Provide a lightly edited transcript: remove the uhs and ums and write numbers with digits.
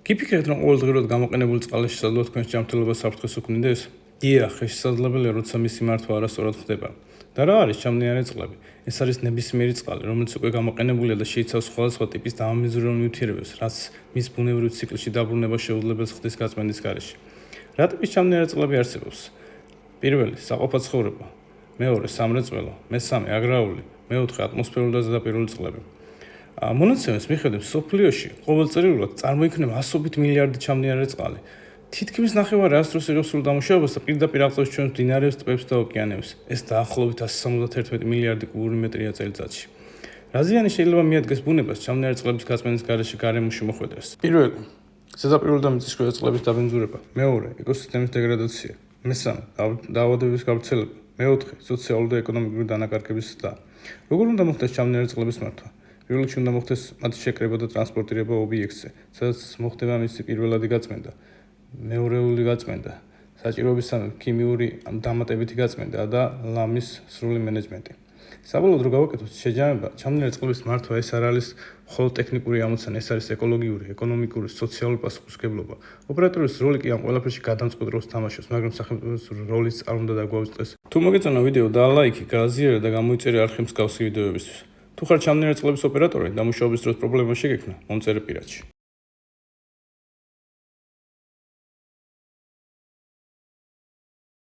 გიფიქრეთ, რომ ყოველდღიურად გამოყენებული წყალის შესაძლებლად თქვენს ჯანმრთელობას საფრთხეს უქმნიდეს? დიახ, ეს შესაძლებელია, როცა მისი მართვა არასწორად ხდება. და რა არის ჩამნიარე წყლები? ეს არის ნებისმიერი წყალი, რომელიც უკვე გამოყენებულია და შეიცავს სხვადასხვა ტიპის დამამიზრავალ ნივთიერებებს, რაც მის ბუნებრივ ციკლში დაბრუნება შეუძლებელს ხდის გაწმენდის გარეშე. რა ტიპის ჩამნიარე წყლები არსებობს? პირველი, საყოფაცხოვრებო, მეორე, სამრეწველო, მესამე, აგრარული, მეოთხე, ატმოსფერული და ზედაპირული წყლები. მონაცემის მიხედვით, სოფლიოში ყოველწლიურად წარმოიქმნება ასობით მილიარდი ჩამნიარე წყალი. თითქმის ნახევარი ასდროს იღებს სრულ დამუშავებას და პირდაპირ აღწევს ჩვენს მდინარეებს, ტბებს და ოკეანეებს. ეს დაახლოებით 171 მილიარდი კუბური მეტრია წელიწადში. რა ზიანი შეიძლება მიადგეს ბუნებას ჩამნიარე წყლების გაწმენდის გარეშე გარემოში მოხვედრას? პირველი, ზედაპირული და მიწისქვეშა წყლების დაბინძურება, მეორე, ეკოსისტემის დეგრადაცია, მესამე, დაავადებების გავრცელება, მეოთხე, სოციალური და ეკონომიკური დანაკარგების ზრდა. როგორ უნდა მოხდეს ჩამნიარე წყლების მართვა? პირველ რიგში უნდა მოხდეს მათი შეკრება და ტრანსპორტირება ობიექტზე, სადაც მოხდება მისი პირველადი გაწმენდა, მეორეული გაწმენდა, საჭიროებისამებრ ქიმიური დამატებითი გაწმენდა და ლამის სრული მენეჯმენტი. საბოლოოდ რო გავაკეთოთ შეჯამება, ჩამნიარე წყლების მართვა ეს არ არის მხოლოდ ტექნიკური ამოცანა, ეს არის ეკოლოგიური, ეკონომიკური, სოციალური პასუხისმგებლობა. ოპერატორის როლი კი ამ ყველაფერში გადამწყვეტ როლს თამაშობს, მაგრამ სახელმწიფოს როლიც არ უნდა დაგვაუწყდეს. თუ მოგეწონა ვიდეო, დალაიქი, გააზიარე და გამოიწერე არხი მსგავსი ვიდეოებისთვის. თუ ხარ ჩამნიარე წყლების ოპერატორი და მუშაობის დროს პრობლემა შეგექმნა, მომწერე პირადში.